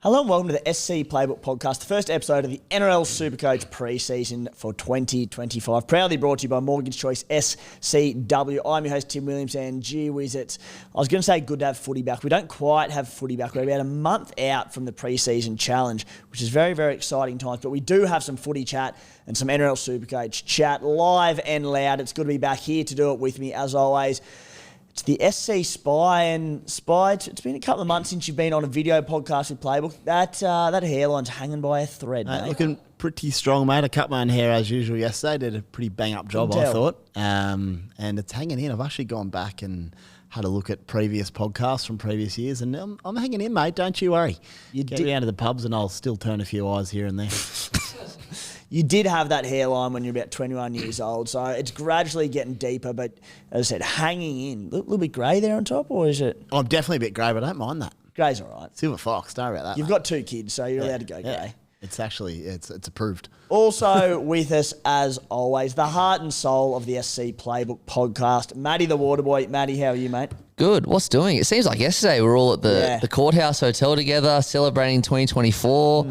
Hello and welcome to the SC Playbook podcast, the first episode of the NRL Supercoach pre-season for 2025. Proudly brought to you by Mortgage Choice SCW. I'm your host, Tim Williams, and gee whiz, I was going to say good to have footy back. We don't quite have footy back. We're about a month out from the pre-season challenge, which is very, very exciting times. But we do have some footy chat and some NRL Supercoach chat live and loud. It's good to be back here to do it with me, as always. It's the SC Spy, and Spy, it's been a couple of months since you've been on a video podcast with Playbook. That hairline's hanging by a thread, mate. Looking pretty strong, mate. I cut my own hair as usual yesterday. Did a pretty bang-up job, I thought. And it's hanging in. I've actually gone back and had a look at previous podcasts from previous years, and I'm hanging in, mate. Don't you worry. Get me down to the pubs and I'll still turn a few eyes here and there. You did have that hairline when you're about 21 years old, so it's gradually getting deeper, but as I said, hanging in. A little bit grey there on top, or is it? I'm definitely a bit grey, but I don't mind that. Grey's all right. Silver fox, don't worry about that. You've got two kids, so you're allowed to go grey. Yeah. It's actually, it's approved. Also with us, as always, the heart and soul of the SC Playbook podcast, Matty the Waterboy. Matty, how are you, mate? Good. What's doing? It seems like yesterday we were all at the Courthouse Hotel together celebrating 2024,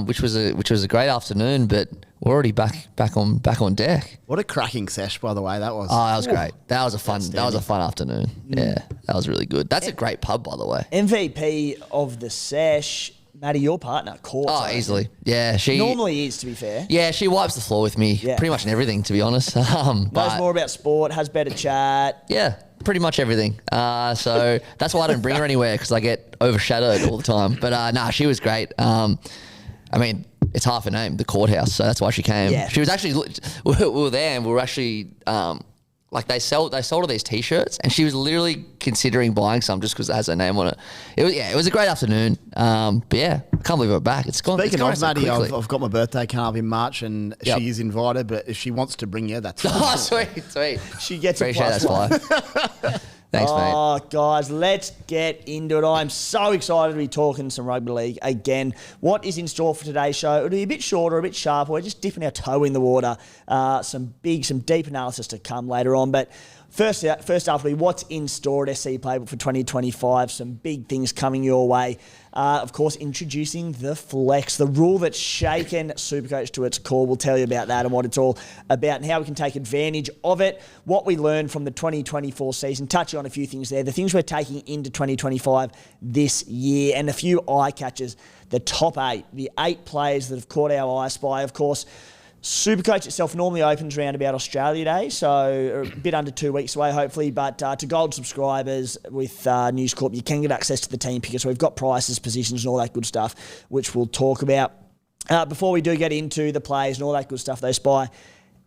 which was a great afternoon. But we're already back on deck. What a cracking sesh, by the way, that was. Oh, that was great. That was a fun afternoon. Yeah, that was really good. That's a great pub, by the way. MVP of the sesh, Matty, your partner, Court. Oh, easily. Yeah, she normally is, to be fair. Yeah, she wipes the floor with me pretty much in everything, to be honest. Knows more about sport, has better chat. Yeah, pretty much everything. So that's why I don't bring her anywhere, because I get overshadowed all the time. But she was great. I mean, it's half her name, the Courthouse, so that's why she came. Yeah. She was actually, we were there and we were actually, they sold all these T-shirts, and she was literally considering buying some just because it has her name on it. It was a great afternoon. But yeah, I can't believe we're back. It's gone. Speaking of Matty, I've got my birthday coming up in March, and she is invited. But if she wants to bring you, that's fine. Oh, sweet. She gets appreciate a that, Thanks, mate. Oh, guys, let's get into it. I'm so excited to be talking some rugby league again. What is in store for today's show? It'll be a bit shorter, a bit sharper. We're just dipping our toe in the water. Some deep analysis to come later on. But first up will be what's in store at SC Playbook for 2025. Some big things coming your way. Of course, introducing the flex, the rule that's shaken Supercoach to its core. We'll tell you about that and what it's all about and how we can take advantage of it, what we learned from the 2024 season, touching on a few things there, the things we're taking into 2025 this year, and a few eye catchers, the top 8, the 8 players that have caught our eye. Spy, of course. Supercoach itself normally opens around about Australia Day, so a bit under 2 weeks away, hopefully. But to Gold subscribers with News Corp, you can get access to the team picker. So we've got prices, positions, and all that good stuff, which we'll talk about. Before we do get into the players and all that good stuff, though, Spy,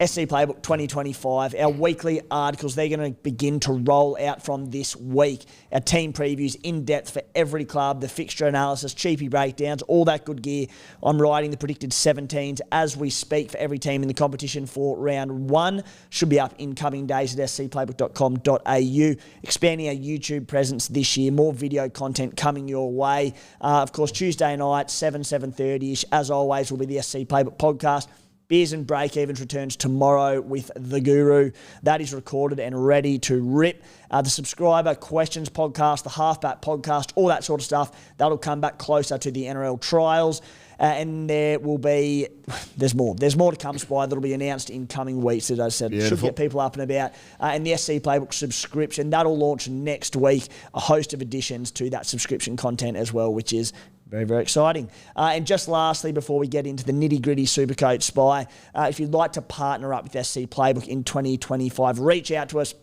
SC Playbook 2025, our weekly articles, they're going to begin to roll out from this week. Our team previews in depth for every club, the fixture analysis, cheapy breakdowns, all that good gear. I'm writing the predicted 17s as we speak for every team in the competition for round 1. Should be up in coming days at scplaybook.com.au. Expanding our YouTube presence this year, more video content coming your way. Of course, Tuesday night, 7:30ish, as always, will be the SC Playbook podcast. Beers and Break-Evens returns tomorrow with The Guru. That is recorded and ready to rip. The Subscriber Questions podcast, the Halfback podcast, all that sort of stuff, that'll come back closer to the NRL trials. And there's more to come, Spy, that'll be announced in coming weeks, as I said. Beautiful. Should get people up and about. And the SC Playbook subscription, that'll launch next week. A host of additions to that subscription content as well, which is very, very exciting. And just lastly, before we get into the nitty-gritty Supercoach, Spy, if you'd like to partner up with SC Playbook in 2025, reach out to us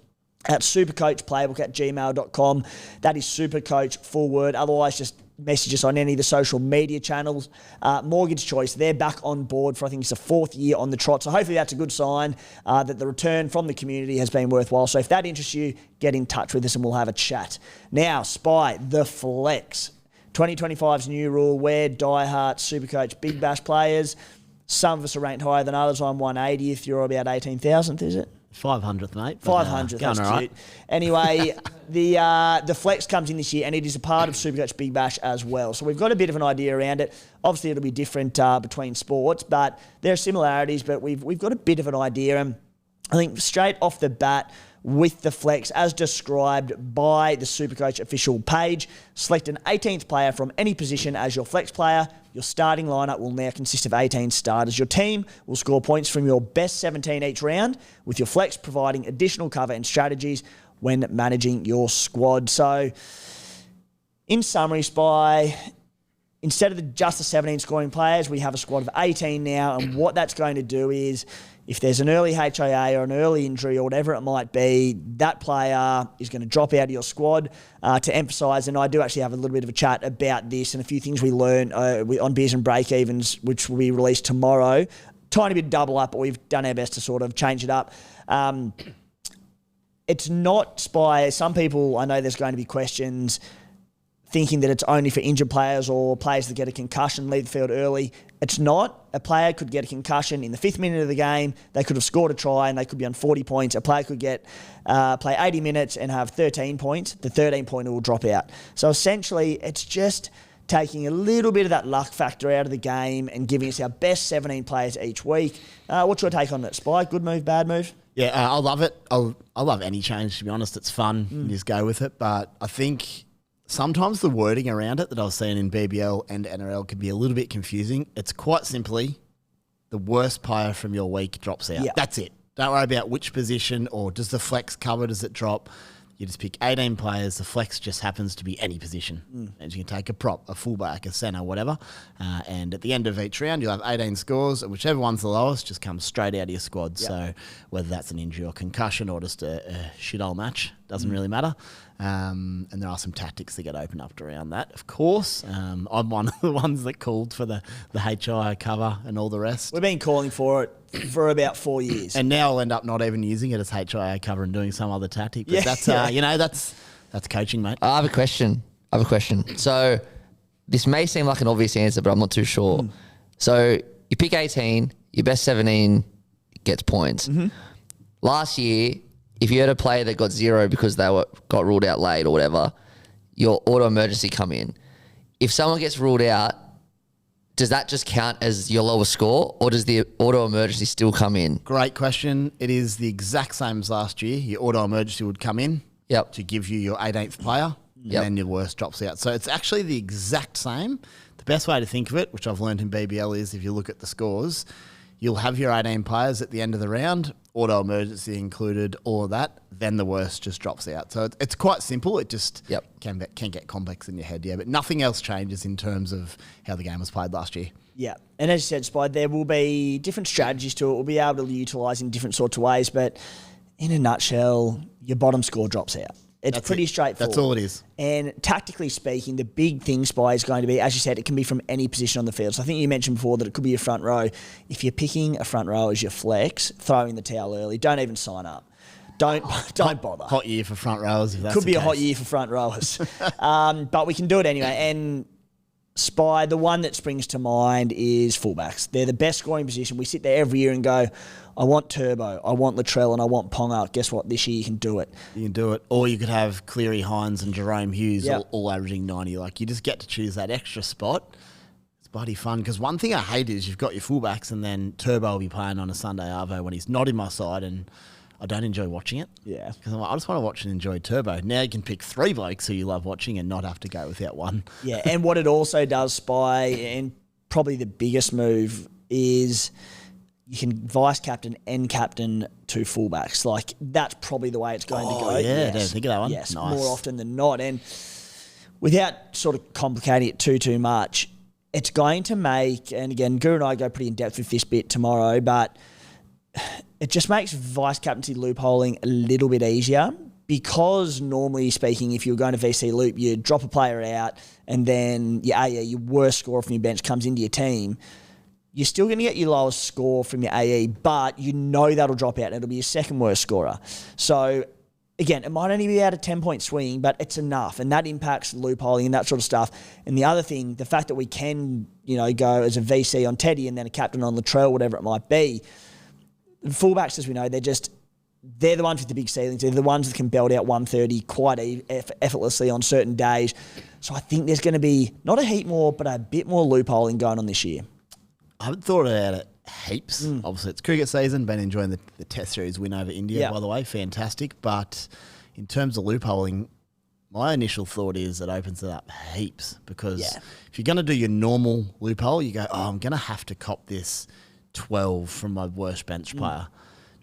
at supercoachplaybook@gmail.com. That is Supercoach, full word. Otherwise, just message us on any of the social media channels. Mortgage Choice, they're back on board for, I think it's the 4th year on the trot. So hopefully that's a good sign that the return from the community has been worthwhile. So if that interests you, get in touch with us and we'll have a chat. Now, Spy, the flex. 2025's new rule, where diehard Supercoach Big Bash players. Some of us are ranked higher than others. I'm 180th. You're about 18,000th, is it? 500th, mate. 500th, that's cute. Right. Anyway, the flex comes in this year, and it is a part of Supercoach Big Bash as well. So we've got a bit of an idea around it. Obviously, it'll be different between sports, but there are similarities, but we've got a bit of an idea. And I think straight off the bat, with the flex as described by the Supercoach official page. Select an 18th player from any position as your flex player. Your starting lineup will now consist of 18 starters. Your team will score points from your best 17 each round, with your flex providing additional cover and strategies when managing your squad. So, in summary, Spy, instead of just the 17 scoring players, we have a squad of 18 now, and what that's going to do is, if there's an early HIA or an early injury or whatever it might be, that player is going to drop out of your squad. To emphasise, and I do actually have a little bit of a chat about this and a few things we learned on Beers and Break-Evens, which will be released tomorrow. Tiny bit double up, but we've done our best to sort of change it up. It's not, Spy, some people, I know there's going to be questions thinking that it's only for injured players or players that get a concussion, leave the field early. It's not. A player could get a concussion in the 5th minute of the game. They could have scored a try and they could be on 40 points. A player could play 80 minutes and have 13 points. The 13-pointer will drop out. So essentially, it's just taking a little bit of that luck factor out of the game and giving us our best 17 players each week. What's your take on that, Spike? Good move, bad move? Yeah, I love it. I love any change, to be honest. It's fun. You just go with it. But I think sometimes the wording around it that I was seeing in BBL and NRL could be a little bit confusing. It's quite simply the worst player from your week drops out. Yep. That's it. Don't worry about which position or does the flex cover, does it drop? You just pick 18 players. The flex just happens to be any position. And you can take a prop, a fullback, a centre, whatever. And at the end of each round, you'll have 18 scores. And whichever one's the lowest just comes straight out of your squad. Yep. So whether that's an injury or concussion or just a shit old match, doesn't really matter. And there are some tactics that get opened up around that, of course. I'm one of the ones that called for the HI cover and all the rest. We've been calling for it for about 4 years. And now I'll end up not even using it as HIA cover and doing some other tactic. But that's coaching, mate. I have a question. So this may seem like an obvious answer, but I'm not too sure. So you pick 18, your best 17 gets points. Last year, if you had a player that got 0 because they got ruled out late or whatever, your auto emergency come in. If someone gets ruled out, does that just count as your lowest score, or does the auto emergency still come in? Great question. It is the exact same as last year. Your auto emergency would come in to give you your 18th player, and then your worst drops out. So it's actually the exact same. The best way to think of it, which I've learned in BBL, is if you look at the scores, you'll have your 18 players at the end of the round, auto emergency included, all of that, then the worst just drops out. So it's quite simple. It just can get complex in your head, but nothing else changes in terms of how the game was played last year. Yeah, and as you said, Spy, there will be different strategies to it. We'll be able to utilise in different sorts of ways, but in a nutshell, your bottom score drops out. It's pretty straightforward. That's all it is. And tactically speaking, the big thing, Spy, is going to be, as you said, it can be from any position on the field. So I think you mentioned before that it could be your front row. If you're picking a front row as your flex, throw in the towel early. Don't even sign up. Don't bother. Hot year for front rowers. If that's could be a hot year for front rowers. But we can do it anyway. And Spy, the one that springs to mind is fullbacks. They're the best scoring position. We sit there every year and go, I want Turbo, I want Latrell, and I want Ponga. Guess what? This year you can do it. You can do it. Or you could have Cleary, Hines, and Jerome Hughes all averaging 90. Like, you just get to choose that extra spot. It's bloody fun. Because one thing I hate is you've got your fullbacks and then Turbo will be playing on a Sunday Arvo when he's not in my side, and I don't enjoy watching it. Yeah. Because I'm like, I just want to watch and enjoy Turbo. Now you can pick 3 blokes who you love watching and not have to go without one. Yeah, and what it also does, Spy, and probably the biggest move, is you can vice captain and captain 2 fullbacks. Like, that's probably the way it's going to go. Yeah, yes. Didn't think of that one. Yes, nice. More often than not. And without sort of complicating it too much, it's going to make, and again, Guru and I go pretty in depth with this bit tomorrow, but it just makes vice captaincy loopholing a little bit easier, because normally speaking, if you're going to VC loop, you drop a player out and then your worst scorer from your bench comes into your team. You're still going to get your lowest score from your AE, but you know that'll drop out and it'll be your second worst scorer. So again, it might only be out a 10-point swing, but it's enough, and that impacts loopholing and that sort of stuff. And the other thing, the fact that we can, go as a VC on Teddy and then a captain on Latrell, whatever it might be. Fullbacks, as we know, they're the ones with the big ceilings. They're the ones that can belt out 130 quite effortlessly on certain days. So I think there's going to be not a heap more, but a bit more loopholing going on this year. I haven't thought about it heaps. Obviously, it's cricket season. Been enjoying the Test Series win over India, by the way. Fantastic. But in terms of loopholing, my initial thought is it opens it up heaps because if you're going to do your normal loophole, you go, I'm going to have to cop this 12 from my worst bench player.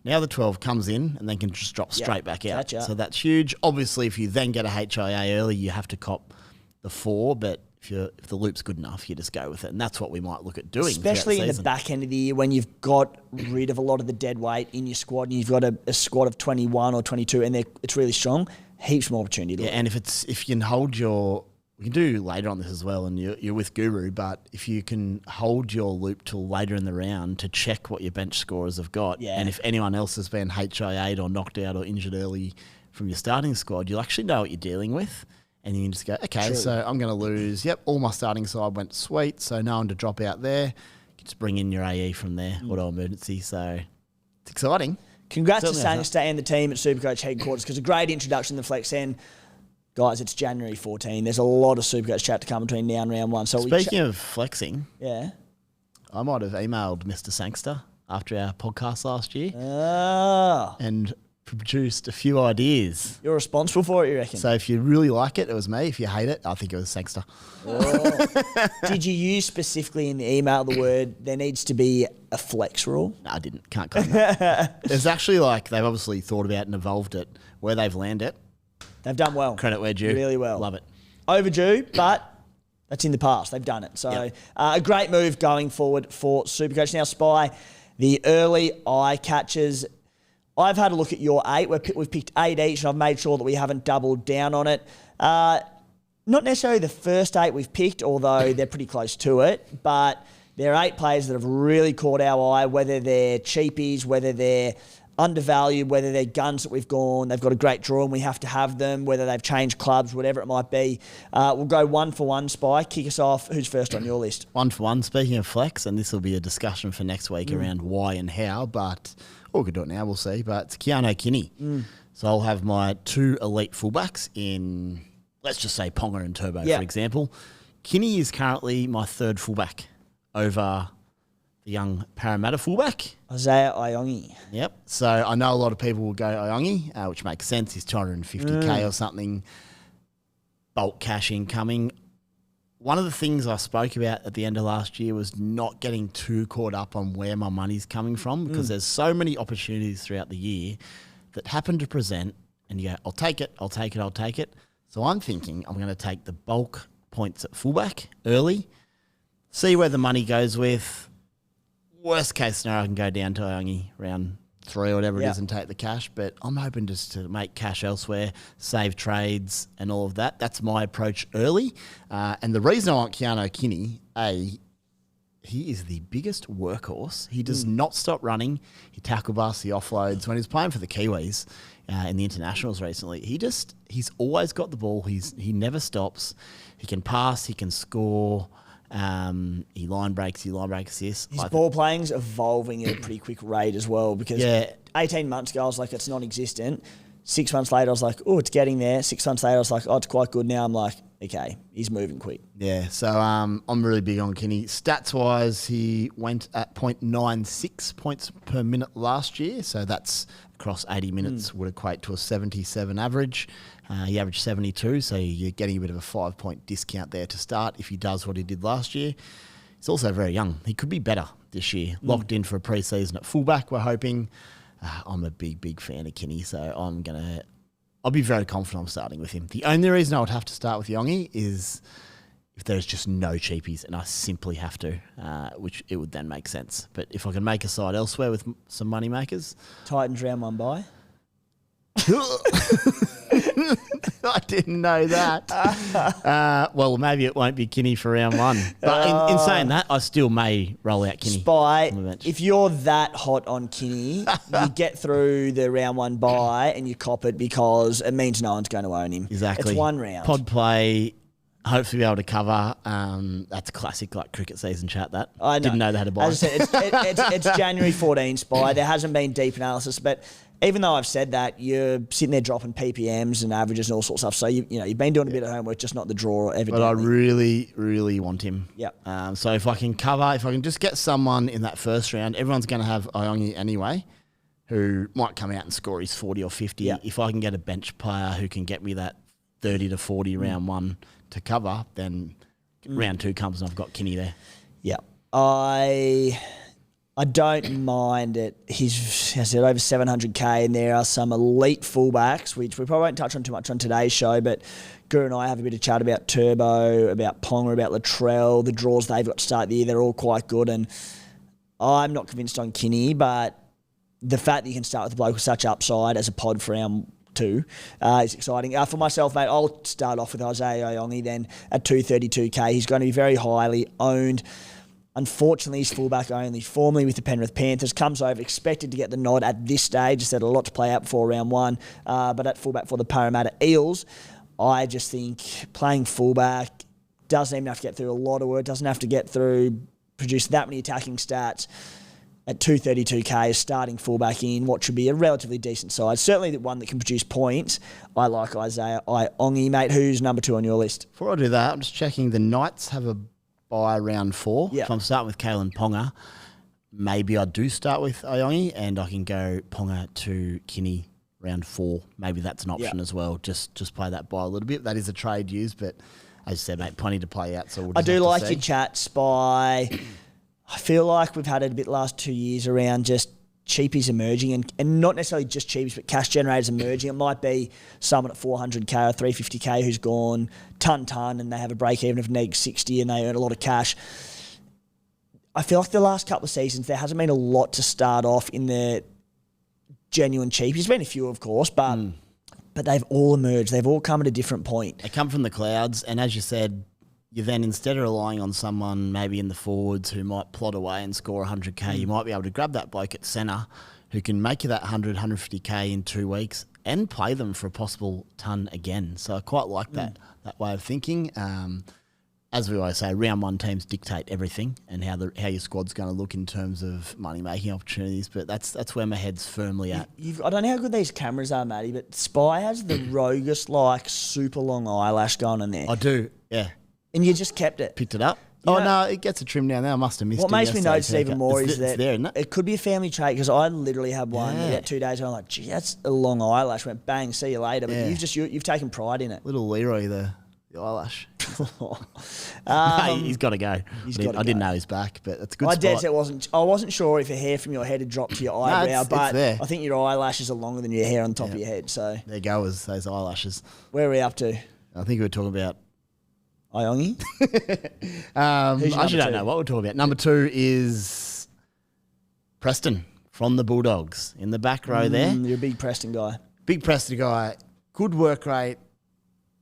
Now the 12 comes in and then can just drop straight back out. Gotcha. So that's huge. Obviously, if you then get a HIA early, you have to cop the 4, but if the loop's good enough, you just go with it. And that's what we might look at doing. Especially in the back end of the year when you've got rid of a lot of the dead weight in your squad and you've got a squad of 21 or 22 and it's really strong, heaps more opportunity. And if you can hold we can do later on this as well, and you're with Guru, but if you can hold your loop till later in the round to check what your bench scorers have got, and if anyone else has been HIA'd or knocked out or injured early from your starting squad, you'll actually know what you're dealing with. And you can just go, okay, so I'm going to lose. Yep, all my starting side went sweet, so no one to drop out there. You just bring in your AE from there, auto emergency. So it's exciting. Congrats to Sangster and the team at Supercoach headquarters because a great introduction to the Flex End. Guys, it's January 14. There's a lot of Supercoach chat to come between now and round 1. So speaking of flexing, I might have emailed Mr. Sangster after our podcast last year and produced a few ideas. You're responsible for it, you reckon? So if you really like it, it was me. If you hate it, I think it was Sangster. Did you use specifically in the email the word there needs to be a flex rule? No, I didn't. Can't claim that. There's actually they've obviously thought about and evolved it. Where they've landed, they've done well. Credit where due. Really well. Love it. Overdue, but that's in the past. They've done it. So a great move going forward for Supercoach. Now, Spy, the early eye catchers. I've had a look at your 8. We've picked 8 each, and I've made sure that we haven't doubled down on it. Not necessarily the first 8 we've picked, although they're pretty close to it, but there are 8 players that have really caught our eye, whether they're cheapies, whether they're undervalued, whether they're guns that we've gone, they've got a great draw and we have to have them, whether they've changed clubs, whatever it might be. We'll go 1 for 1, Spy. Kick us off. Who's first on your list? 1 for 1. Speaking of flex, and this will be a discussion for next week around why and how, but... we could do it now, we'll see. But it's Keano Kinney. So I'll have my 2 elite fullbacks in, let's just say Ponga and Turbo, for example. Kinney is currently my 3rd fullback over the young Parramatta fullback. Isaiah Iongi. Yep. So I know a lot of people will go Iongi, which makes sense. He's 250K or something. Bulk cash incoming. One of the things I spoke about at the end of last year was not getting too caught up on where my money's coming from because there's so many opportunities throughout the year that happen to present and you go, I'll take it. So I'm thinking I'm going to take the bulk points at fullback early, see where the money goes with. Worst case scenario, I can go down to Iongi round 3 or whatever it is and take the cash, but I'm hoping just to make cash elsewhere, save trades and all of that. That's my approach early. And the reason I want Keano Kinney, he is the biggest workhorse. He does not stop running. He tackle busts, he offloads. When he was playing for the Kiwis in the internationals recently, he's always got the ball. He never stops. He can pass, he can score. He line breaks assists. His ball playing's evolving at a pretty quick rate as well because 18 months ago I was like, it's non-existent. 6 months later I was like, oh, it's getting there. 6 months later I was like, oh, it's quite good. Now I'm like, okay, he's moving quick. Yeah, so I'm really big on Kinney. Stats-wise, he went at 0.96 points per minute last year, so that's across 80 minutes would equate to a 77 average. He averaged 72, so you're getting a bit of a 5-point discount there to start if he does what he did last year. He's also very young. He could be better this year. Locked in for a pre-season at fullback, we're hoping. I'm a big fan of Kinney, so I'll be very confident I'm starting with him. The only reason I would have to start with Yongi is if there's just no cheapies and I simply have to, which it would then make sense. But if I can make a side elsewhere with some money makers. Titans round 1 bye. I didn't know that. Well, maybe it won't be Kinney for round 1. But in saying that, I still may roll out Kinney. Spy, if you're that hot on Kinney, you get through the round 1 bye and you cop it because it means no one's going to own him. Exactly. It's 1 round. Pod play, hopefully be able to cover. That's classic, like cricket season chat. That I know. Didn't know they had a bye. As I said, it's January 14 spy. There hasn't been deep analysis, but even though I've said that, you're sitting there dropping PPMs and averages and all sorts of stuff. So you've been doing a bit of homework, just not the draw evidently. But I really, really want him. Yeah. So if I can just get someone in that first round, everyone's going to have Iongi anyway, who might come out and score his 40 or 50. Yeah. If I can get a bench player who can get me that 30 to 40 round one to cover, then round two comes and I've got Kinney there. Yeah. I don't mind it. He's, as I said, over 700k, and there are some elite fullbacks, which we probably won't touch on too much on today's show, but Guru and I have a bit of chat about Turbo, about Ponga, about Latrell, the draws they've got to start the year. They're all quite good, and I'm not convinced on Kinney, but the fact that you can start with a bloke with such upside as a pod for round two is exciting. For myself, mate, I'll start off with Isaiah Iongi then at 232k. He's going to be very highly owned. Unfortunately, he's fullback only, formerly with the Penrith Panthers, comes over, expected to get the nod at this stage. Just had a lot to play out before round one, but at fullback for the Parramatta Eels, I just think playing fullback doesn't even have to get through a lot of work, doesn't have to produce that many attacking stats. At 232k, as starting fullback in what should be a relatively decent side. Certainly the one that can produce points. I like Isaiah Iongi, mate. Who's number 2 on your list? Before I do that, I'm just checking. The Knights have a bye round 4. Yep. If I'm starting with Kalen Ponga, maybe I do start with Iongi and I can go Ponga to Kinney round 4. Maybe that's an option as well. Just play that bye a little bit. That is a trade used, but as I said, mate, plenty to play out. So I do like your chat, Spy. I feel like we've had it a bit last 2 years around just cheapies emerging and not necessarily just cheapies, but cash generators emerging. It might be someone at 400k or 350k who's gone ton and they have a break even of -60 and they earn a lot of cash. I feel like the last couple of seasons there hasn't been a lot to start off in the genuine cheapies. There's been a few, of course, but they've all emerged. They've all come at a different point. They come from the clouds, and as you said, you then, instead of relying on someone maybe in the forwards who might plot away and score 100k, you might be able to grab that bloke at centre who can make you that 100, 150k in 2 weeks and play them for a possible ton again. So I quite like that way of thinking. As we always say, round one teams dictate everything and how your squad's going to look in terms of money-making opportunities, but that's where my head's firmly at. I don't know how good these cameras are, Matty, but Spy has the Rogus-like super long eyelash going on there. I do, yeah. And you just kept it. Picked it up. You know, no, it gets a trim down there. I must have missed it. What makes me notice even more is that there, isn't it? it could be a family trait because I literally had one about 2 days ago. I'm like, gee, that's a long eyelash. Went bang, see you later. But you've taken pride in it. Little Leroy, the eyelash. He's got to go. I didn't know he's back, but it's a good spot. I wasn't sure if a hair from your head had dropped to your eyebrow, but I think your eyelashes are longer than your hair on the top of your head. So there goes those eyelashes. Where are we up to? I think we were talking about Iongi? I actually don't know what we're talking about. Number 2 is Preston from the Bulldogs in the back row there. You're a big Preston guy. Big Preston guy. Good work rate.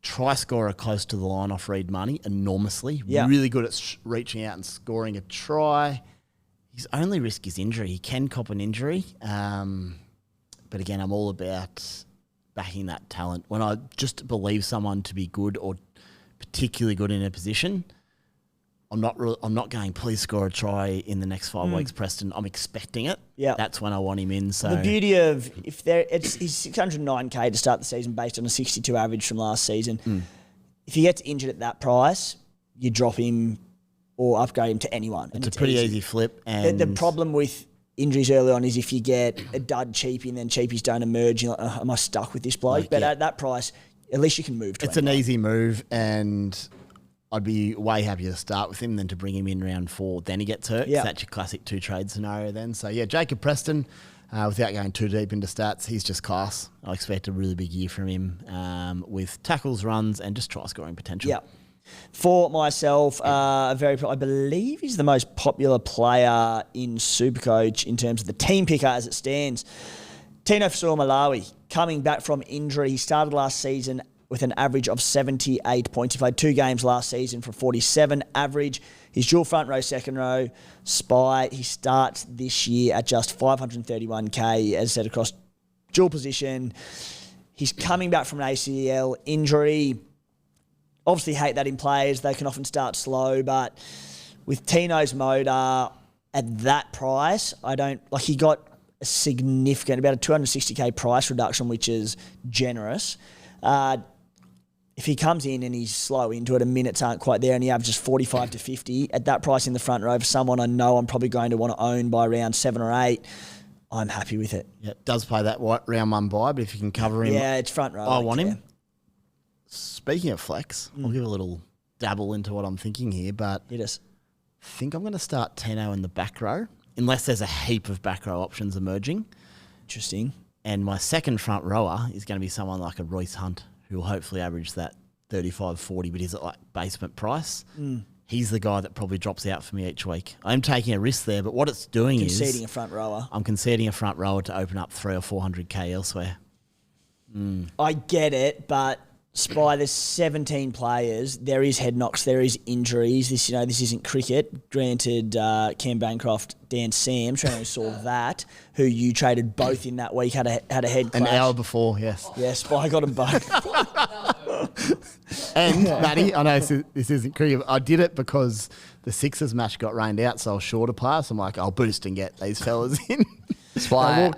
Try scorer close to the line off Reed money enormously. Yeah. Really good at reaching out and scoring a try. His only risk is injury. He can cop an injury. But again, I'm all about backing that talent. When I just believe someone to be good or particularly good in a position, I'm not going, please score a try in the next 5 weeks, Preston. I'm expecting it. Yeah. That's when I want him in. So the beauty of he's 609k to start the season based on a 62 average from last season. If he gets injured at that price, you drop him or upgrade him to anyone. It's a pretty easy flip. And the problem with injuries early on is if you get a dud cheapie and then cheapies don't emerge, you're like, am I stuck with this bloke? But at that price, at least you can move to It's an easy move, and I'd be way happier to start with him than to bring him in round 4. Then he gets hurt. Yeah. That's your classic 2-trade scenario then. So, yeah, Jacob Preston, without going too deep into stats, he's just class. I expect a really big year from him with tackles, runs, and just try-scoring potential. Yeah. For myself, I believe he's the most popular player in Supercoach in terms of the team picker as it stands. Tino Malawi coming back from injury. He started last season with an average of 78 points. He played 2 games last season for 47 average. He's dual front row, second row, spy. He starts this year at just 531k, as said, across dual position. He's coming back from an ACL injury. obviously hate that in players. They can often start slow, but with Tino's motor at that price, I don't like. He got a significant, about a 260k price reduction, which is generous. If he comes in and he's slow into it and minutes aren't quite there and he averages 45 to 50 at that price in the front row for someone I know I'm probably going to want to own by round 7 or 8, I'm happy with it. Yeah, it does play that round 1 bye, but if you can cover him, yeah, it's front row. I want him. Speaking of flex, I'll give a little dabble into what I'm thinking here, but Hit us. I think I'm going to start Tino in the back row, unless there's a heap of back row options emerging. Interesting. And my second front rower is going to be someone like a Royce Hunt, who will hopefully average that 35-40, but he's at like basement price. He's the guy that probably drops out for me each week. I'm taking a risk there, but what it's doing is... Conceding a front rower. I'm conceding a front rower to open up 300 or 400k elsewhere. I get it, but Spy, there's 17 players. There is head knocks. There is injuries. This isn't cricket. Granted, Cam Bancroft, Dan Sams, who saw that, who you traded both in that week, had a head clash. An hour before, yes. Yeah, Spy got them both. And, Matty, I know this isn't cricket, but I did it because the Sixers match got rained out, so I was short of players. So I'm like, I'll boost and get these fellas in. Spy,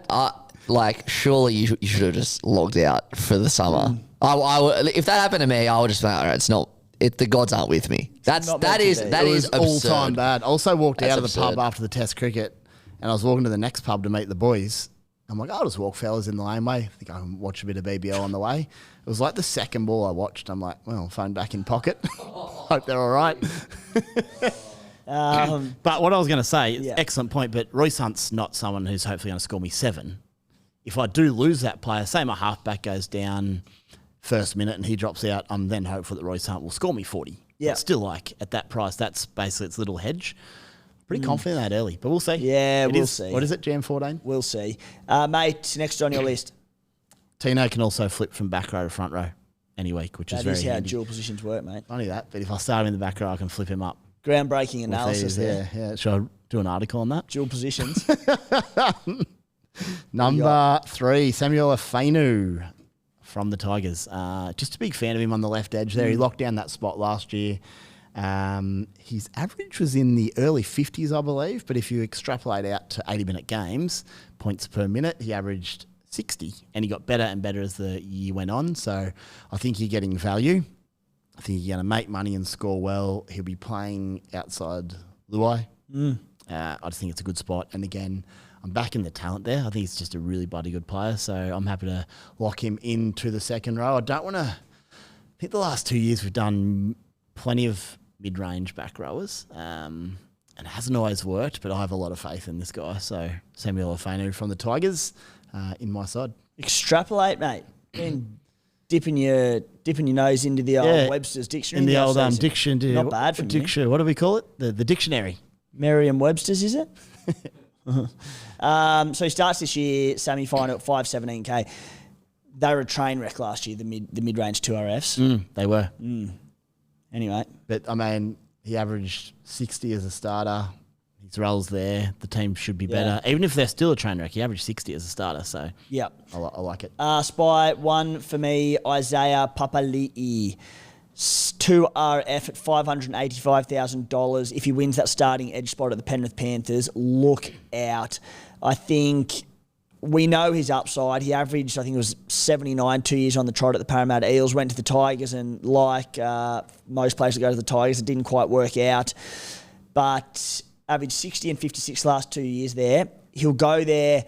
surely you should have just logged out for the summer. I would, if that happened to me, I would just be like, all right, it's not. The gods aren't with me. That is absurd. All time bad. I also walked out of the absurd. pub after the Test cricket, and I was walking to the next pub to meet the boys. I'm like, I'll just walk fellas in the laneway. I think I can watch a bit of BBL on the way. It was like the second ball I watched. I'm like, well, phone back in pocket. Hope they're all right. But what I was going to say, excellent point, but Royce Hunt's not someone who's hopefully going to score me 7. If I do lose that player, say my halfback goes down first minute and he drops out, I'm then hopeful that Royce Hunt will score me 40. Yeah. But still, like, at that price, that's basically its little hedge. Pretty confident in that early, but we'll see. Yeah, we'll see. What is it, Jam 14? We'll see. Mate, next on your list. Tino can also flip from back row to front row any week, which is very handy. That is how dual positions work, mate. Only that, but if I start him in the back row, I can flip him up. Groundbreaking analysis there. Yeah. Should I do an article on that? Dual positions. Number 3, Samuel Afenu from the Tigers. Just a big fan of him on the left edge there. He locked down that spot last year. His average was in the early 50s, I believe, but if you extrapolate out to 80-minute games, points per minute, he averaged 60, and he got better and better as the year went on. So I think you're getting value. I think you're going to make money and score well. He'll be playing outside Luai. I just think it's a good spot. And again, I'm backing the talent there. I think he's just a really bloody good player. So I'm happy to lock him into the second row. I don't want to... I think the last 2 years we've done plenty of mid-range back rowers. And it hasn't always worked, but I have a lot of faith in this guy. So Samuel Afenu from the Tigers in my side. Extrapolate, mate. Been dipping your nose into the old Webster's dictionary. In the old dictionary. Not bad for dictionary. What do we call it? The dictionary. Merriam-Webster's, is it? So he starts this year, semi-final at 517k. They were a train wreck last year, the mid-range 2RFs. They were. Anyway. But, I mean, he averaged 60 as a starter. His role's there. The team should be better. Even if they're still a train wreck, he averaged 60 as a starter. So, yep. I like it. Spy, 1 for me, Isaiah Papali'i. 2RF at $585,000. If he wins that starting edge spot at the Penrith Panthers, look out. I think we know his upside. He averaged, I think it was 79 2 years on the trot at the Parramatta Eels, went to the Tigers, and like most players that go to the Tigers, it didn't quite work out. But averaged 60 and 56 last 2 years there. He'll go there.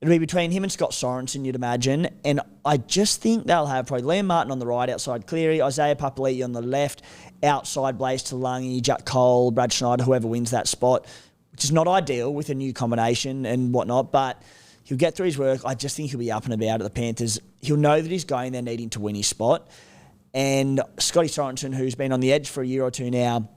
It'll be between him and Scott Sorensen, you'd imagine. And I just think they'll have probably Liam Martin on the right, outside Cleary, Isaiah Papali'i on the left, outside Blaze Talangi, Jack Cole, Brad Schneider, whoever wins that spot, which is not ideal with a new combination and whatnot, but he'll get through his work. I just think he'll be up and about at the Panthers. He'll know that he's going there needing to win his spot. And Scotty Sorensen, who's been on the edge for a year or two now,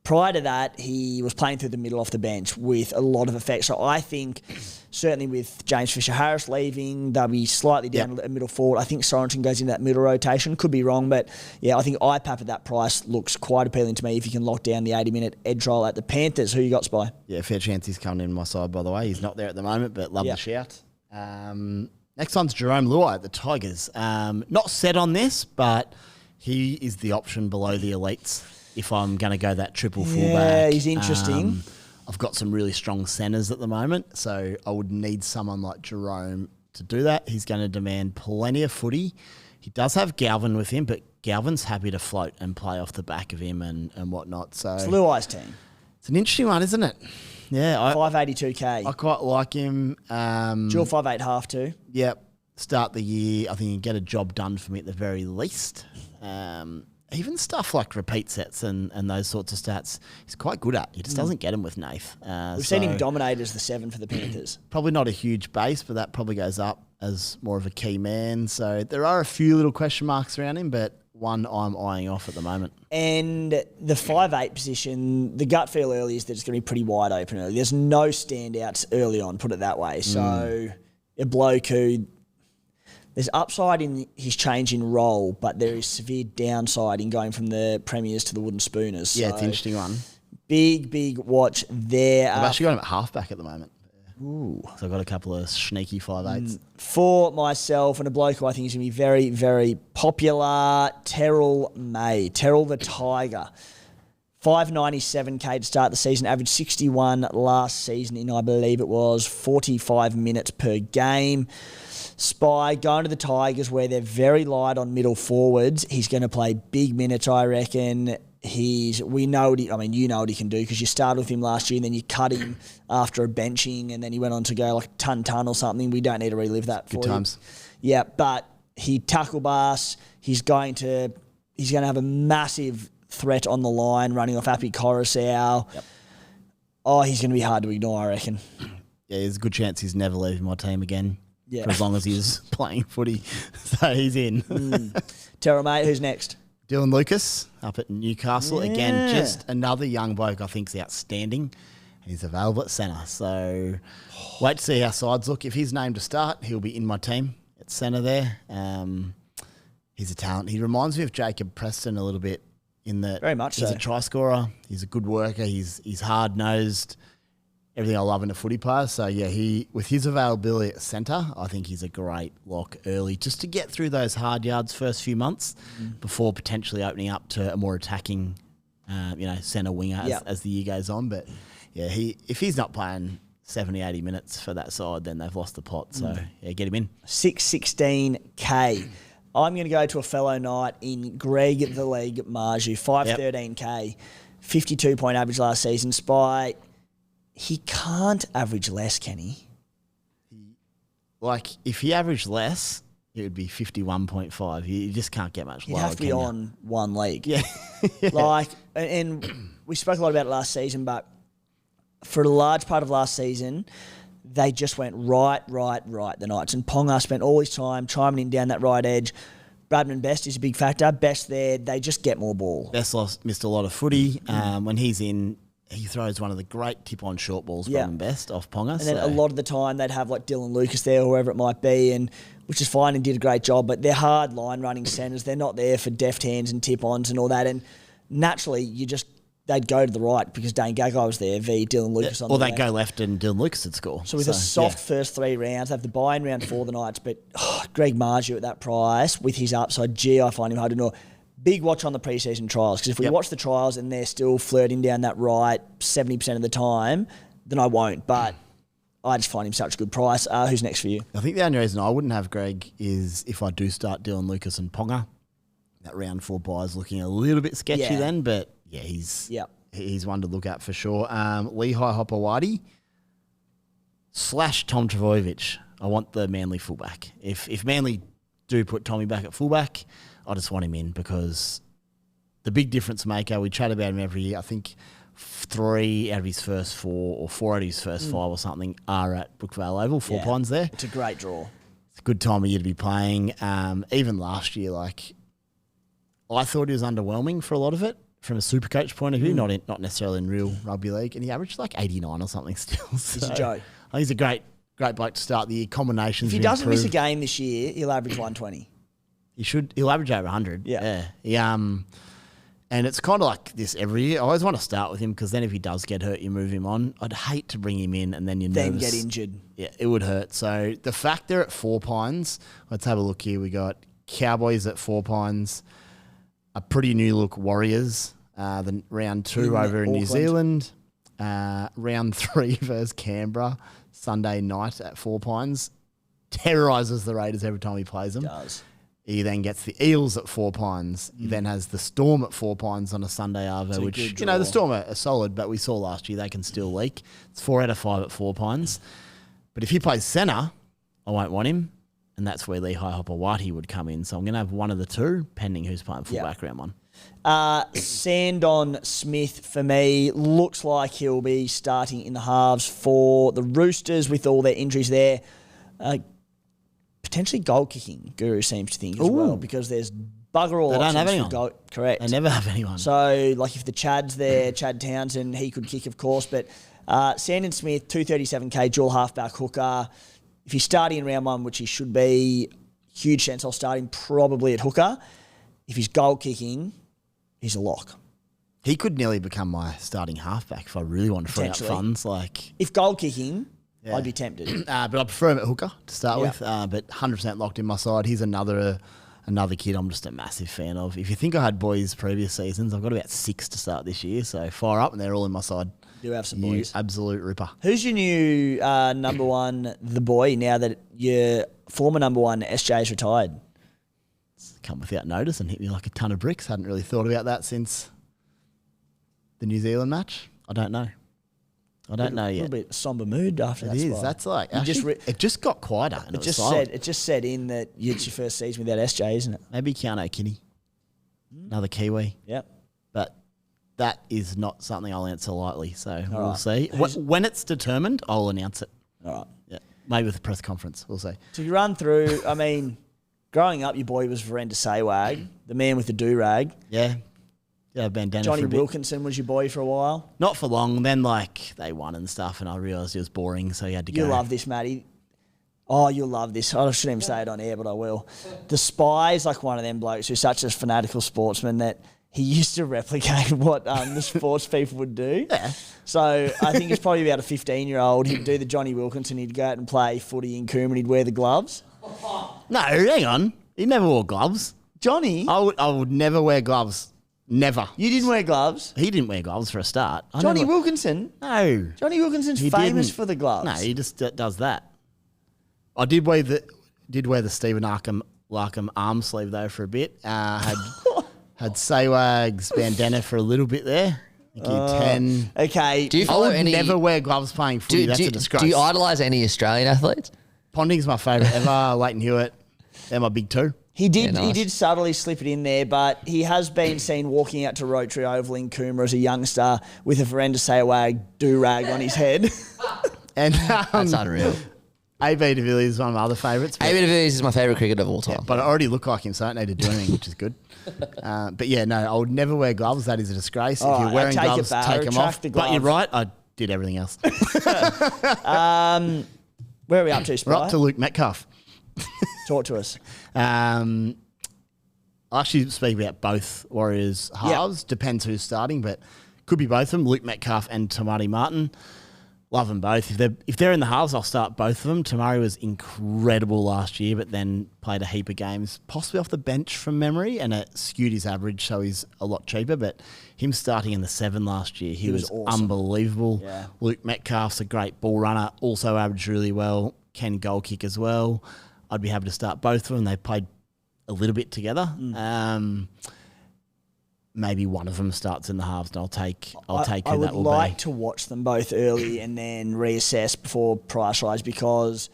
prior to that, he was playing through the middle off the bench with a lot of effect. So I think, certainly with James Fisher-Harris leaving, they'll be slightly down at middle forward. I think Sorensen goes into that middle rotation. Could be wrong, but yeah, I think IPAP at that price looks quite appealing to me if you can lock down the 80-minute edge roll at the Panthers. Who you got, Spy? Yeah, fair chance he's coming in my side, by the way. He's not there at the moment, but love the shout. Next one's Jerome Luai at the Tigers. Not set on this, but He is the option below the elites if I'm going to go that triple fullback. Yeah, he's interesting. I've got some really strong centres at the moment, so I would need someone like Jerome to do that. He's going to demand plenty of footy. He does have Galvin with him, but Galvin's happy to float and play off the back of him and whatnot. So it's Luai's team. It's an interesting one, isn't it? Yeah. 582K. I quite like him. Dual 5'8" half too. Yep. Start the year, I think you can get a job done for me at the very least. Even stuff like repeat sets and those sorts of stats, he's quite good at. He just doesn't get them with Nath. We've seen him dominate as the 7 for the Panthers. Probably not a huge base, but that probably goes up as more of a key man. So there are a few little question marks around him, but one I'm eyeing off at the moment. And the 5'8" position, the gut feel early is that it's going to be pretty wide open early. There's no standouts early on, put it that way. So a bloke who... There's upside in his change in role, but there is severe downside in going from the Premiers to the Wooden Spooners. Yeah, so it's an interesting one. Big watch there. I've actually got him at halfback at the moment. Ooh. So I've got a couple of sneaky 5'8s. For myself, and a bloke who I think is going to be very, very popular, Terrell the Tiger. 597K to start the season, averaged 61 last season in, I believe it was, 45 minutes per game. Spy going to the Tigers where they're very light on middle forwards. He's going to play big minutes, I reckon. You know what he can do because you started with him last year and then you cut him after a benching and then he went on to go like ton or something. We don't need to relive that for Good times. Yeah, but he tackle bus. He's going to have a massive threat on the line running off Appy Coruscant. Yep. Oh, he's going to be hard to ignore, I reckon. Yeah, there's a good chance he's never leaving my team again. Yeah. For as long as he's playing footy. So he's in. Terrell, mate, who's next? Dylan Lucas up at Newcastle. Yeah. Again, just another young bloke I think is outstanding. He's available at centre. So wait to see how sides look. If he's named to start, he'll be in my team at centre there. He's a talent. He reminds me of Jacob Preston a little bit in that Very much he's so. a try scorer. He's a good worker. He's hard-nosed. Everything I love in a footy player. So, yeah, with his availability at centre, I think he's a great lock early just to get through those hard yards first few months before potentially opening up to a more attacking, centre winger as the year goes on. But, yeah, if he's not playing 70, 80 minutes for that side, then they've lost the plot. So, yeah, get him in. 616K. I'm going to go to a fellow knight in Greg the League Marju. 513K. 52-point average last season. Spy... He can't average less, can he? Like, if he averaged less, it would be 51.5. You just can't get much lower. He'd have to be on one league. Yeah. And we spoke a lot about it last season, but for a large part of last season, they just went right, the Knights. And Ponga spent all his time chiming in down that right edge. Bradman Best is a big factor. Best there, they just get more ball. Best missed a lot of footy. When he's in... He throws one of the great tip-on short balls, Bradman Best, off Ponga. And then a lot of the time they'd have like Dylan Lucas there, or whoever it might be, and which is fine and did a great job, but they're hard line-running centres. They're not there for deft hands and tip-ons and all that. And naturally, they'd go to the right because Dane Gagai was there, Dylan Lucas on the left. Or they'd go left and Dylan Lucas would score. So with a soft first 3 rounds, they have the buy in round 4 the Knights, but Greg Marju at that price with his upside, I find him hard to ignore. Big watch on the preseason trials because if we watch the trials and they're still flirting down that right 70% of the time, then I won't. But I just find him such a good price. Who's next for you? I think the only reason I wouldn't have Greg is if I do start Dylan Lucas and Ponga. That round 4 buy is looking a little bit sketchy then, but he's one to look at for sure. Lehigh Hopewadi / Tom Trbojevic. I want the Manly fullback. If Manly do put Tommy back at fullback, I just want him in because the big difference maker, we chat about him every year. I think 3 out of his first 4 or 4 out of his first 5 or something are at Brookvale Oval, 4 Ponds there. It's a great draw. It's a good time of year to be playing. Even last year, I thought he was underwhelming for a lot of it from a Supercoach point of view, not necessarily in real rugby league, and he averaged 89 or something still. He's a joke. I think he's a great bloke to start the year. Combinations. If he doesn't miss a game this year, he'll average 120. He'll average over 100. Yeah. And it's kind of like this every year. I always want to start with him because then if he does get hurt, you move him on. I'd hate to bring him in and then Then get injured. Yeah, it would hurt. So the fact they're at 4 Pines, let's have a look here. We got Cowboys at 4 Pines. a pretty new look Warriors. The round 2 over in New Zealand. Round 3 versus Canberra. Sunday night at 4 Pines. Terrorises the Raiders every time he plays them. Does. He then gets the Eels at 4 Pines. He then has the Storm at 4 Pines on a Sunday arvo, which, the Storm are solid, but we saw last year they can still leak. It's 4 out of 5 at 4 Pines. But if he plays centre, I won't want him, and that's where Lehigh Hopper-Whitey would come in. So I'm going to have one of the two, pending who's playing fullback round 1. Sandon Smith, for me, looks like he'll be starting in the halves for the Roosters with all their injuries there. Potentially goal kicking, Guru seems to think as well, because there's bugger all they options don't have anyone. for goal. Correct. They never have anyone. So, like, if the Chad's there, Chad Townsend, he could kick, of course. But Sandon Smith, 237k, dual halfback hooker. If he's starting in round 1, which he should be, huge chance I'll start him probably at hooker. If he's goal kicking, he's a lock. He could nearly become my starting halfback if I really want to free up funds. If goal kicking, I'd be tempted. But I prefer him at hooker to start with. But 100% locked in my side. He's another kid I'm just a massive fan of. If you think I had boys previous seasons, I've got about 6 to start this year. So fire up and they're all in my side. Do have some boys. Absolute ripper. Who's your new number 1, the boy, now that your former number 1, SJ's retired? It's come without notice and hit me like a ton of bricks. Hadn't really thought about that since the New Zealand match. I don't know. I don't know yet. A little bit somber mood after that. It is. Spot. That's like it just got quieter. And it just said in that it's your first season without SJ, isn't it? Maybe Keanu Kinney, another Kiwi. Yep. But that is not something I'll answer lightly. So we'll see. When it's determined, I'll announce it. All right. Yeah. Maybe with a press conference. We'll see. So you run through. I mean, growing up, your boy was Verenda Saywag, the man with the do-rag. Yeah. Yeah, bandana. Johnny Wilkinson was your boy for a while. Not for long. Then they won and stuff, and I realised it was boring, so you had to go. You love this, Matty. Oh, you'll love this. I shouldn't even say it on air, but I will. The Spy's like one of them blokes who's such a fanatical sportsman that he used to replicate what the sports people would do. Yeah. So I think it's probably about a 15-year-old. He'd do the Johnny Wilkinson. He'd go out and play footy in Coombe and he'd wear the gloves. No, hang on. He never wore gloves. Johnny? I would never wear gloves. Never. You didn't wear gloves? He didn't wear gloves for a start. Johnny Wilkinson? No. Johnny Wilkinson's famous for the gloves. No, he just does that. I did wear the Stephen Larkham arm sleeve though for a bit. Had Saywag's bandana for a little bit there. I think 10. Okay. Do you follow never wear gloves playing footy. That's a disgrace. Do you idolise any Australian athletes? Ponding's my favourite ever. Leighton Hewitt. They're my big two. He did subtly slip it in there, but he has been seen walking out to Rotary Oval in Coomera as a youngster with a Verenda Saywag do-rag on his head. And that's unreal. AB de Villiers is one of my other favourites. AB de Villiers is my favourite cricketer of all time. Yeah, but I already look like him, so I don't need to do anything, which is good. But yeah, no, I would never wear gloves. That is a disgrace. If you're wearing gloves, take them off. But you're right, I did everything else. Where are we up to, Spy? We're up to Luke Metcalf. Talk to us. I'll actually speak about both Warriors halves. Yep. Depends who's starting, but could be both of them. Luke Metcalf and Tamari Martin. Love them both. If they're in the halves, I'll start both of them. Tamari was incredible last year, but then played a heap of games, possibly off the bench from memory, and it skewed his average, so he's a lot cheaper. But him starting in the 7 last year, he was awesome. Unbelievable. Yeah. Luke Metcalf's a great ball runner, also averaged really well, can goal kick as well. I'd be happy to start both of them. They played a little bit together. Maybe one of them starts in the halves, and I'll take who that will be. I would like to watch them both early and then reassess before price rise because,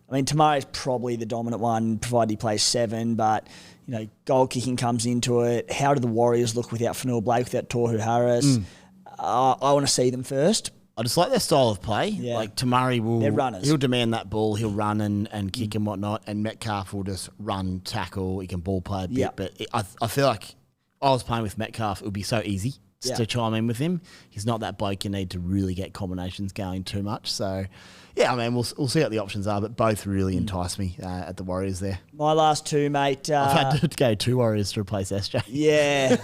I mean, Tamari's probably the dominant one, provided he plays 7, but, you know, goal kicking comes into it. How do the Warriors look without Fanua Blake, without Tohu Harris? I want to see them first. I just like their style of play. Yeah. Like Tamari they're runners. He'll demand that ball, he'll run and kick and whatnot, and Metcalf will just run, tackle, he can ball play a bit. Yep. But I feel like I was playing with Metcalf, it would be so easy to chime in with him. He's not that bloke you need to really get combinations going too much. So, yeah, I mean, we'll see what the options are, but both really entice me at the Warriors there. My last two, mate. I've had to go 2 Warriors to replace SJ. Yeah.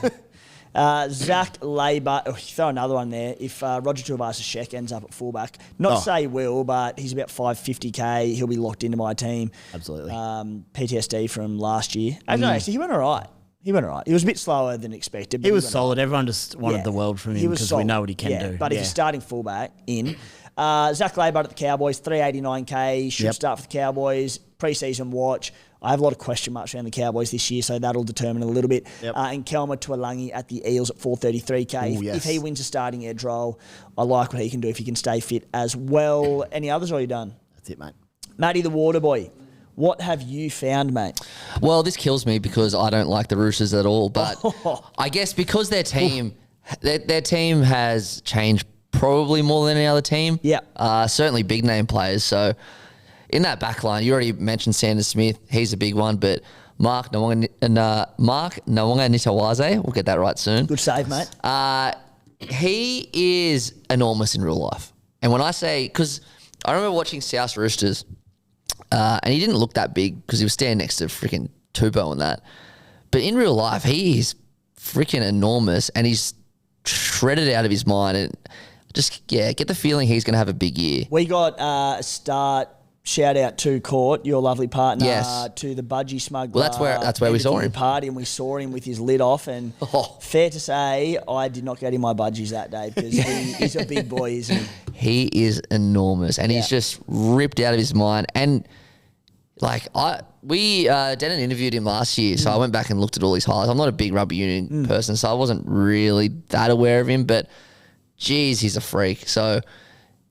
Zach Labour, throw another one there. If Roger Tuivasa-Sheck ends up at fullback, not to say he will, but he's about 550k. He'll be locked into my team. Absolutely. PTSD from last year. Actually, he went all right. He went all right. He was a bit slower than expected. But he was solid. Right. Everyone just wanted the world from him because we know what he can do. But if you're starting fullback in, Zach Laybutt at the Cowboys, 389K, should start for the Cowboys. Pre-season watch. I have a lot of question marks around the Cowboys this year, so that'll determine a little bit. And Kelma Tuolangi at the Eels at 433K. If he wins a starting edge role, I like what he can do if he can stay fit as well. Any others, or are you done? That's it, mate. Matty the Waterboy. What have you found, mate? Well, this kills me because I don't like the Roosters at all. But I guess because their team has changed probably more than any other team. Yeah. Certainly big name players. So in that back line, you already mentioned Sanders Smith. He's a big one. But Mark Nawanga-Nitawaze, we'll get that right soon. Good save, mate. He is enormous in real life. And when I say, because I remember watching South Roosters, and he didn't look that big because he was standing next to freaking Tupou and that. But in real life, he is freaking enormous and he's shredded out of his mind. And just, get the feeling he's going to have a big year. We got a start. Shout out to Court, your lovely partner, to the Budgie Smuggler. Well, that's where we saw him. Party, and we saw him with his lid off. And fair to say, I did not get in my budgies that day because he's a big boy, isn't he? He is enormous, and he's just ripped out of his mind. And like Denon interviewed him last year, so I went back and looked at all his highlights. I'm not a big rugby union person, so I wasn't really that aware of him. But geez, he's a freak. So.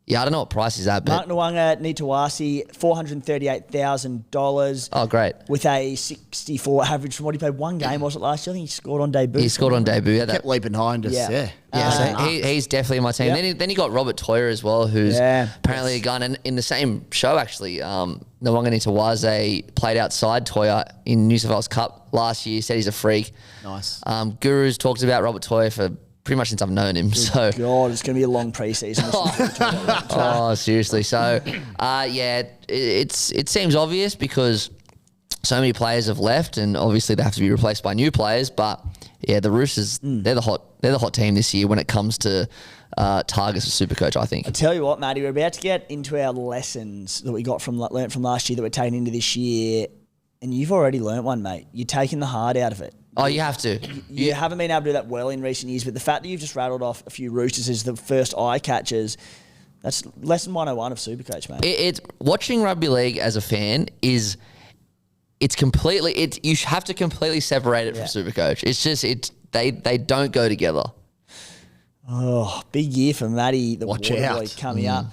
Yeah, I don't know what price he's at, but... Mark Nawanga-Nitawasi, $438,000. Oh, great. With a 64 average from what he played one game, was it last year? I think he scored on debut. He scored on debut. He kept leaping high and just, so he's definitely in my team. Yep. Then you got Robert Toyer as well, who's apparently a gun. And in the same show, actually, Nawanga-Nitawase played outside Toyer in New South Wales Cup last year, said he's a freak. Nice. Gurus talks about Robert Toyer for... pretty much since I've known him. So God, it's going to be a long pre-season. Seriously. So, it seems obvious because so many players have left, and obviously they have to be replaced by new players. But yeah, the Roosters, they're the hot team this year when it comes to targets for Supercoach, I think. I tell you what, Matty, we're about to get into our lessons that we learnt from last year that we're taking into this year, and you've already learnt one, mate. You're taking the heart out of it. Oh, you have to. You haven't been able to do that well in recent years, but the fact that you've just rattled off a few Roosters as the first eye catchers, that's lesson 101 of Supercoach, mate. It's watching rugby league as a fan you have to completely separate it from Supercoach. It's just they don't go together. Oh, big year for Matty, the Waterboy, coming up.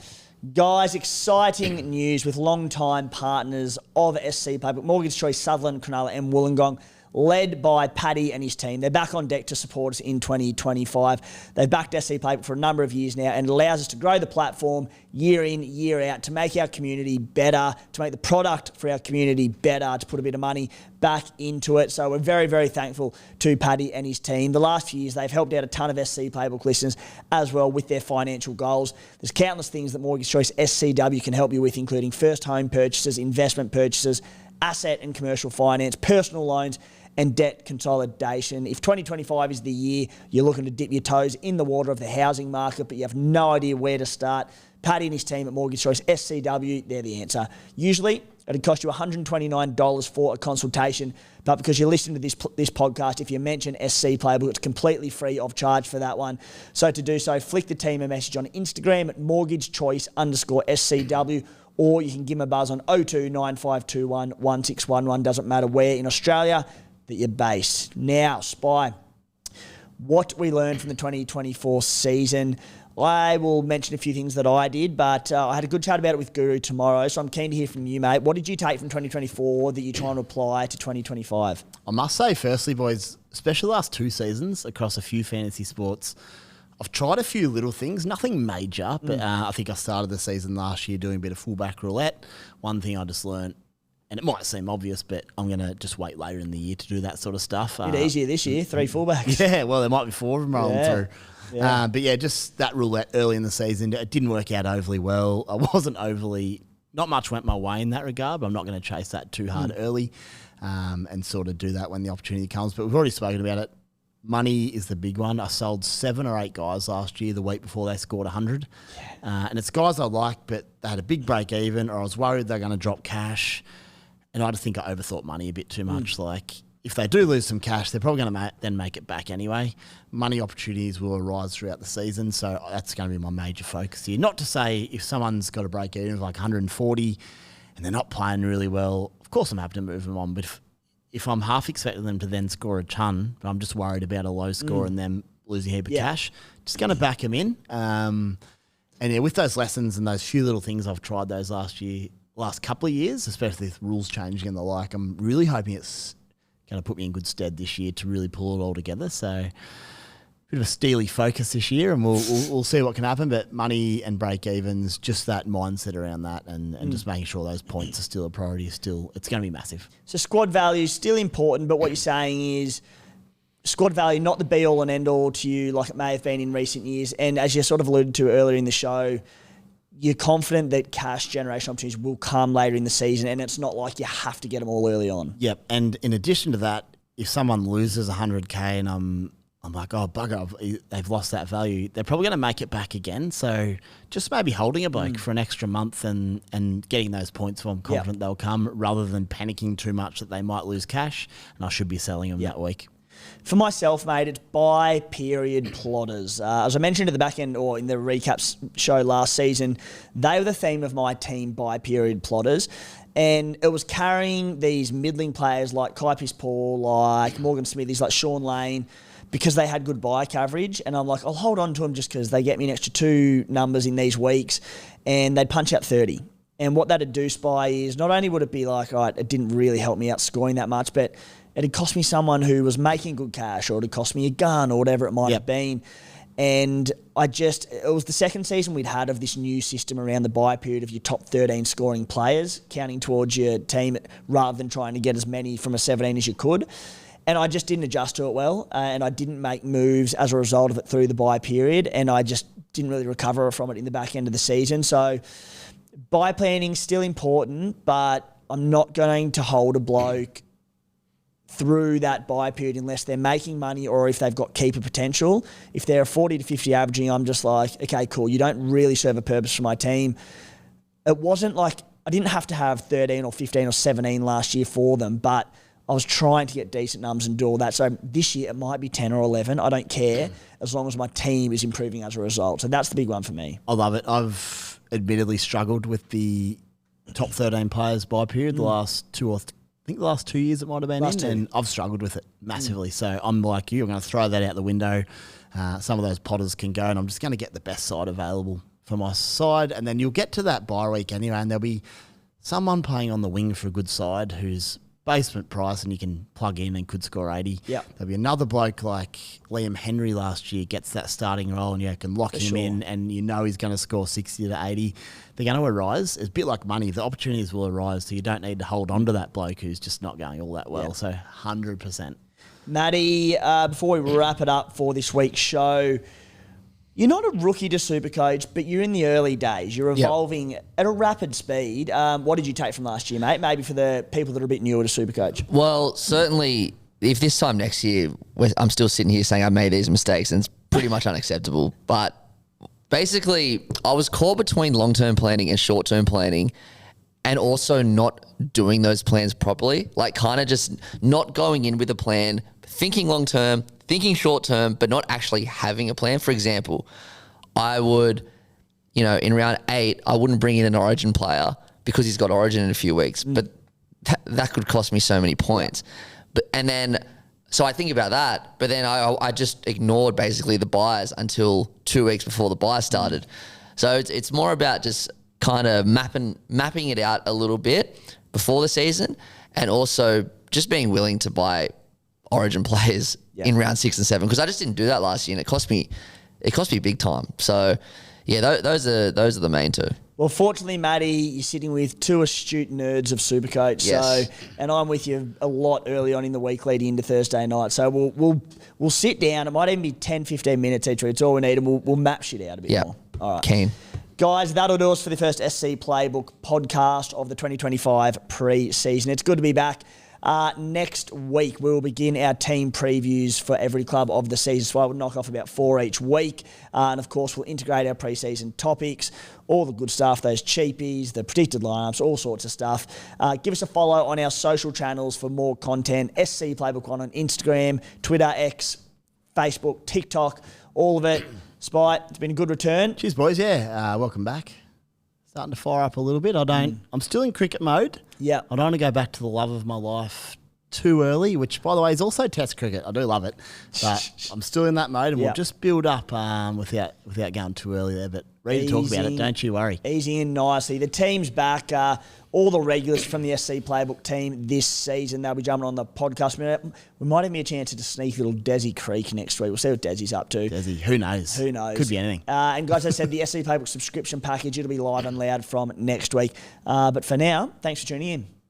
Guys, exciting news with long-time partners of SC Playbook, Mortgage Choice, Sutherland, Cronulla and Wollongong, led by Paddy and his team. They're back on deck to support us in 2025. They've backed SC Playbook for a number of years now, and it allows us to grow the platform year in, year out, to make our community better, to make the product for our community better, to put a bit of money back into it. So we're very, very thankful to Paddy and his team. The last few years, they've helped out a ton of SC Playbook listeners as well with their financial goals. There's countless things that Mortgage Choice SCW can help you with, including first home purchases, investment purchases, asset and commercial finance, personal loans, and debt consolidation. If 2025 is the year you're looking to dip your toes in the water of the housing market, but you have no idea where to start, Paddy and his team at Mortgage Choice SCW, they're the answer. Usually, it'd cost you $129 for a consultation, but because you're listening to this podcast, if you mention SC Playbook, it's completely free of charge for that one. So to do so, flick the team a message on Instagram at mortgagechoice_SCW, or you can give them a buzz on 02 9521 1611. Doesn't matter where in Australia that you're based. Now, Spy, what we learned from the 2024 season. I will mention a few things that I did, but I had a good chat about it with Guru tomorrow, so I'm keen to hear from you, mate. What did you take from 2024 that you're trying to apply to 2025? I must say, firstly, boys, especially the last 2 seasons across a few fantasy sports, I've tried a few little things, nothing major, but I think I started the season last year doing a bit of fullback roulette. One thing I just learned, and it might seem obvious, but I'm going to just wait later in the year to do that sort of stuff. A bit easier this year, 3 fullbacks. Yeah, well, there might be 4 of them rolling through. Yeah. But yeah, just that roulette early in the season, it didn't work out overly well. I wasn't not much went my way in that regard, but I'm not going to chase that too hard early and sort of do that when the opportunity comes. But we've already spoken about it. Money is the big one. I sold 7 or 8 guys last year, the week before they scored 100. And it's guys I like, but they had a big break even, or I was worried they're going to drop cash. And I just think I overthought money a bit too much. Like, if they do lose some cash, they're probably going to then make it back anyway. Money opportunities will arise throughout the season, so that's going to be my major focus here. Not to say if someone's got a break even of like 140 and they're not playing really well, of course I'm happy to move them on, but if I'm half expecting them to then score a ton, but I'm just worried about a low score and them losing a heap of cash, just going to back them in. And yeah, with those lessons and those few little things I've tried those last couple of years, especially with rules changing and the like, I'm really hoping it's going to put me in good stead this year to really pull it all together. So bit of a steely focus this year, and we'll see what can happen. But money and break evens, just that mindset around that, and just making sure those points are still a priority. It's going to be massive. So squad value is still important, but what you're saying is squad value not the be all and end all to you, like it may have been in recent years. And as you sort of alluded to earlier in the show, you're confident that cash generation opportunities will come later in the season, and it's not like you have to get them all early on. Yep. And in addition to that, if someone loses 100K and I'm like, oh, bugger, they've lost that value, they're probably going to make it back again. So just maybe holding a bloke for an extra month and getting those points, I'm confident they'll come, rather than panicking too much that they might lose cash, and I should be selling them that week. For myself, mate, it's buy period plotters. As I mentioned at the back end or in the recaps show last season, they were the theme of my team, buy period plotters. And it was carrying these middling players like Kai Piss-Paul, like Morgan Smithies, like Sean Lane, because they had good buy coverage. And I'm like, I'll hold on to them just because they get me an extra 2 numbers in these weeks, and they'd punch out 30. And what that'd do by is not only would it be like, all right, it didn't really help me out scoring that much, but it had cost me someone who was making good cash, or it had cost me a gun or whatever it might have been. And it was the second season we'd had of this new system around the buy period of your top 13 scoring players counting towards your team rather than trying to get as many from a 17 as you could. And I just didn't adjust to it well, and I didn't make moves as a result of it through the buy period, and I just didn't really recover from it in the back end of the season. So buy planning still important, but I'm not going to hold a bloke through that buy period unless they're making money or if they've got keeper potential. If they're 40 to 50 averaging, I'm just like, okay, cool, you don't really serve a purpose for my team. It wasn't like I didn't have to have 13 or 15 or 17 last year for them, but I was trying to get decent numbers and do all that. So this year it might be 10 or 11. I don't care as long as my team is improving as a result. So that's the big one for me. I love it. I've admittedly struggled with the top 13 players buy period the last 2 years it might have been and I've struggled with it massively. So I'm like you, I'm going to throw that out the window. Some of those potters can go, and I'm just going to get the best side available for my side. And then you'll get to that bye week anyway, and there'll be someone playing on the wing for a good side who's basement price and you can plug in and could score 80. Yep. There'll be another bloke like Liam Henry last year gets that starting role, and you can lock him in, and you know he's going to score 60 to 80. They're going to arise. It's a bit like money. The opportunities will arise, so you don't need to hold on to that bloke who's just not going all that well. Yep. So 100%. Matty, before we wrap it up for this week's show, you're not a rookie to Supercoach, but you're in the early days. You're evolving at a rapid speed. What did you take from last year, mate? Maybe for the people that are a bit newer to Supercoach. Well, certainly, if this time next year I'm still sitting here saying I made these mistakes, and it's pretty much unacceptable. But basically, I was caught between long-term planning and short-term planning, and also not doing those plans properly. Like kind of just not going in with a plan, thinking long-term, thinking short-term, but not actually having a plan. For example, I would, in round 8, I wouldn't bring in an Origin player because he's got Origin in a few weeks, but that could cost me so many points. So I think about that, but then I just ignored basically the buys until 2 weeks before the buy started. So it's more about just kind of mapping it out a little bit before the season, and also just being willing to buy Origin players in round 6 and 7, because I just didn't do that last year, and it cost me big time. So yeah, those are the main two. Well, fortunately, Matty, you're sitting with 2 astute nerds of Supercoach. Yes. And I'm with you a lot early on in the week leading into Thursday night. So we'll sit down. It might even be 10, 15 minutes each week. It's all we need, and we'll map shit out a bit more. All right. Keen. Guys, that'll do us for the first SC Playbook podcast of the 2025 pre-season. It's good to be back. Next week, we will begin our team previews for every club of the season. So I will knock off about 4 each week. And of course, we'll integrate our preseason topics, all the good stuff, those cheapies, the predicted lineups, all sorts of stuff. Give us a follow on our social channels for more content. SC Playbook on Instagram, Twitter, X, Facebook, TikTok, all of it. Spite, it's been a good return. Cheers, boys. Yeah, welcome back. Starting to fire up a little bit. I'm still in cricket mode. Yeah. I don't want to go back to the love of my life too early, which, by the way, is also Test cricket. I do love it. But I'm still in that mode, and we'll just build up without going too early there. But ready to talk about it, don't you worry. Easy and nicely. The team's back. All the regulars from the SC Playbook team this season, they'll be jumping on the podcast. We might have me a chance to sneak a little Desi Creek next week. We'll see what Desi's up to. Desi, who knows? Who knows? Could be anything. And guys, as I said, the SC Playbook subscription package, it'll be live and loud from next week. But for now, thanks for tuning in.